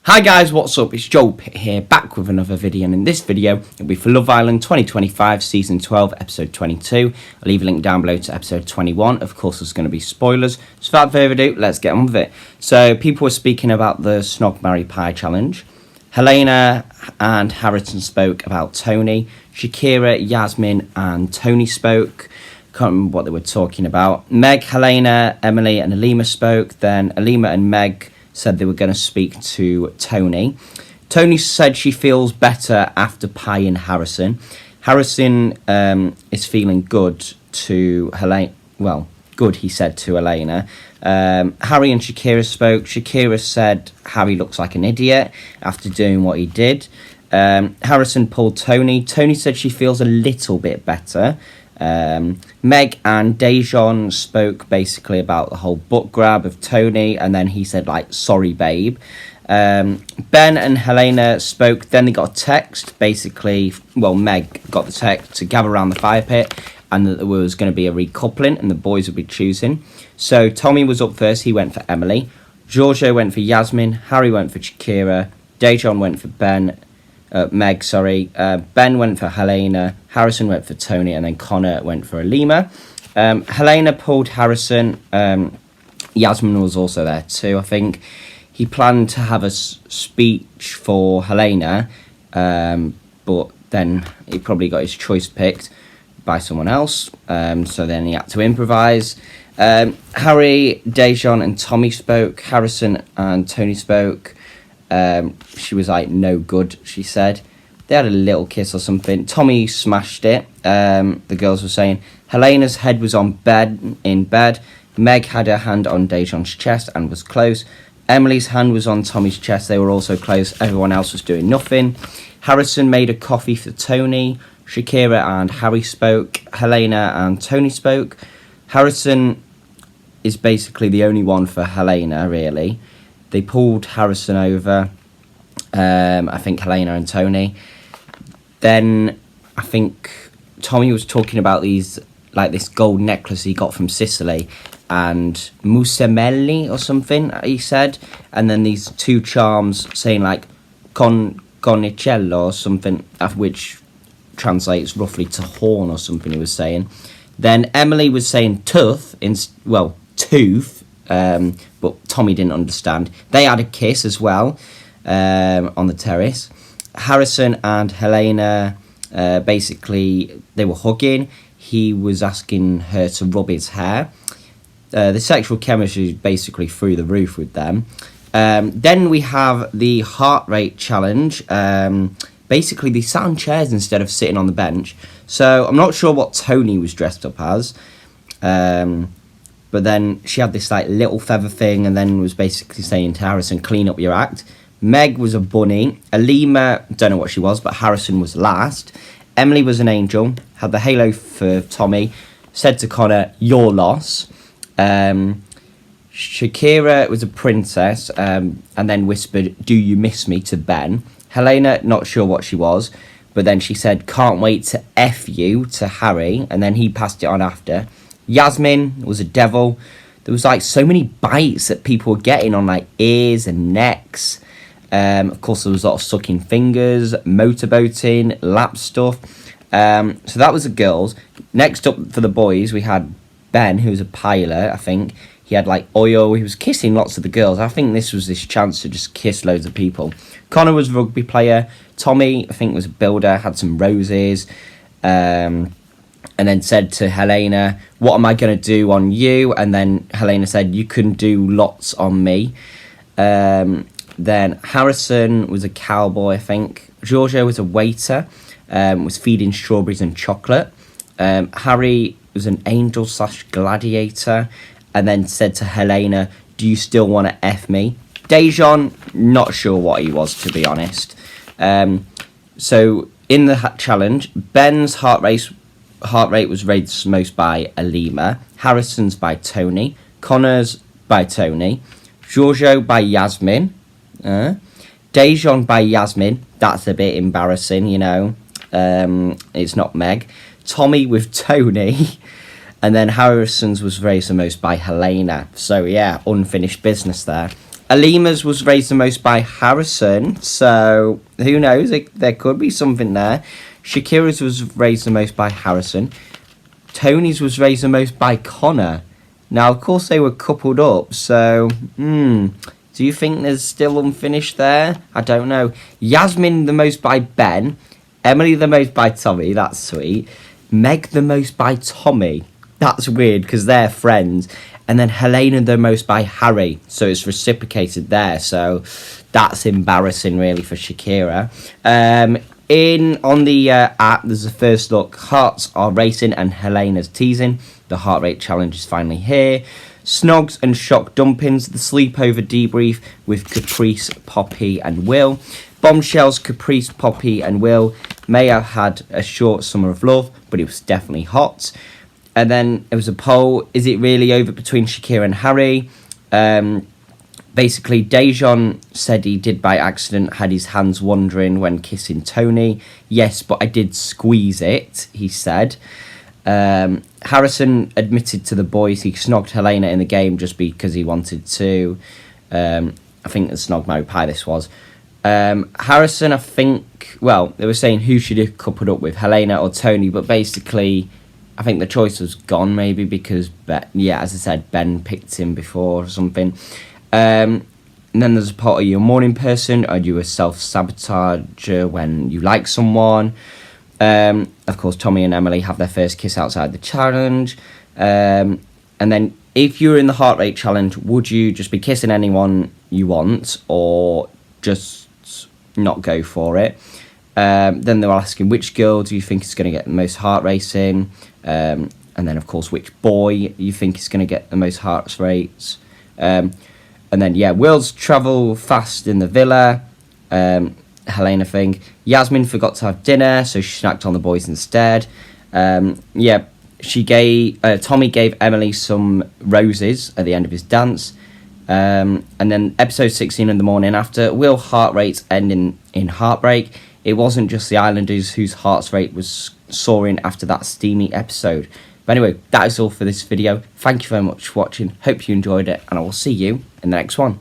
Hi guys, what's up? It's Joel Pitt here, back with another video, and in this video, it'll be for Love Island 2025, Season 12, Episode 22. I'll leave a link down below to Episode 21. Of course, there's going to be spoilers. So without further ado, let's get on with it. So, people were speaking about the Snog, Marry, Pie challenge. Helena and Harrison spoke about Tony. Shakira, Yasmin, and Tony spoke. Can't remember what they were talking about. Meg, Helena, Emily, and Alima spoke. Then Alima and Meg said they were going to speak to Tony. Tony said she feels better after Pie and Harrison. Harrison is feeling good to Helena. Well, good, he said to Helena. Harry and Shakira spoke. Shakira said Harry looks like an idiot after doing what he did. Harrison pulled Tony. Tony said she feels a little bit better. Meg and Dejan spoke basically about the whole book grab of Tony, and then he said, like, sorry, babe. Ben and Helena spoke. Then they got a text, basically. Well, Meg got the text to gather around the fire pit, and that there was going to be a recoupling, and the boys would be choosing. So Tommy was up first. He went for Emily. Giorgio went for Yasmin. Harry went for Shakira. Dejan went for Meg, sorry. Ben went for Helena. Harrison went for Tony, and then Connor went for Alima. Helena pulled Harrison. Yasmin was also there too, I think. He planned to have a speech for Helena, but then he probably got his choice picked by someone else. So then he had to improvise. Harry, Dejan, and Tommy spoke. Harrison and Tony spoke. She was like, no good, she said. They had a little kiss or something. Tommy smashed it. The girls were saying Helena's head was in bed. Meg had her hand on Dejan's chest and was close. Emily's hand was on Tommy's chest. They were also close. Everyone else was doing nothing. Harrison made a coffee for Tony. Shakira and Harry spoke. Helena and Tony spoke. Harrison is basically the only one for Helena, really. They pulled Harrison over, I think Helena and Tony. Then I think Tommy was talking about these, like this gold necklace he got from Sicily and Musemelli or something, he said. And then these two charms saying like conicello or something, which translates roughly to horn or something, he was saying. Then Emily was saying tooth, but Tommy didn't understand. They had a kiss as well on the terrace. Harrison and Helena, basically, they were hugging. He was asking her to rub his hair. The sexual chemistry is basically through the roof with them. Then we have the heart rate challenge. Basically, they sat on chairs instead of sitting on the bench. So I'm not sure what Tony was dressed up as. But then she had this like little feather thing, and then was basically saying to Harrison, clean up your act. Meg was a bunny. Alima, don't know what she was, but Harrison was last. Emily was an angel, had the halo for Tommy, said to Connor, your loss. Shakira was a princess, and then whispered, do you miss me, to Ben. Helena, not sure what she was, but then she said, can't wait to F you, to Harry, and then he passed it on after. Yasmin was a devil. There was like so many bites that people were getting on like ears and necks. Of course, there was a lot of sucking fingers, motorboating, lap stuff. So that was the girls. Next up for the boys, we had Ben, who was a pilot, I think. He had like oil. He was kissing lots of the girls. I think this was his chance to just kiss loads of people. Connor was a rugby player. Tommy, I think, was a builder, had some roses. And then said to Helena, what am I going to do on you? And then Helena said, you can do lots on me. Then Harrison was a cowboy, I think. Giorgio was a waiter, was feeding strawberries and chocolate. Harry was an angel / gladiator, and then said to Helena, do you still want to F me? Dejan, not sure what he was, to be honest. So in the challenge, Ben's heart rate was raised most by Alima. Harrison's by Tony. Connor's by Tony. Giorgio by Yasmin. Dejan by Yasmin. That's a bit embarrassing, you know. It's not Meg. Tommy with Tony. And then Harrison's was raised the most by Helena. So, yeah, unfinished business there. Alima's was raised the most by Harrison, so who knows? There could be something there. Shakira's was raised the most by Harrison. Tony's was raised the most by Connor. Now, of course, they were coupled up, so do you think there's still unfinished there? I don't know. Yasmin the most by Ben. Emily the most by Tommy. That's sweet. Meg the most by Tommy. That's weird because they're friends. And then Helena the most by Harry. So it's reciprocated there. So that's embarrassing really for Shakira. On the app, there's a first look. Hearts are racing and Helena's teasing. The heart rate challenge is finally here. Snogs and shock dumpings. The sleepover debrief with Caprice, Poppy and Will. Bombshells, Caprice, Poppy and Will may have had a short summer of love, but it was definitely hot. And then there was a poll, is it really over between Shakira and Harry? Basically, Dejan said he did by accident, had his hands wandering when kissing Tony. Yes, but I did squeeze it, he said. Harrison admitted to the boys he snogged Helena in the game just because he wanted to. I think the Snog Marry Pie this was. Harrison, I think, well, they were saying who should have coupled up with, Helena or Tony, but basically I think the choice was gone maybe because, as I said, Ben picked him before or something. And then there's a part, are you a morning person? Are you a self-sabotager when you like someone? Of course, Tommy and Emily have their first kiss outside the challenge. And then if you're in the heart rate challenge, would you just be kissing anyone you want or just not go for it? Then they were asking which girl do you think is going to get the most heart racing? And then, of course, which boy you think is going to get the most heart rates? And then, Will's travel fast in the villa. Helena thing. Yasmin forgot to have dinner, so she snacked on the boys instead. She gave Tommy gave Emily some roses at the end of his dance. And then episode 16 in the morning after, will heart rates end in heartbreak? It wasn't just the Islanders whose heart rate was soaring after that steamy episode. But anyway, that is all for this video. Thank you very much for watching. Hope you enjoyed it, and I will see you in the next one.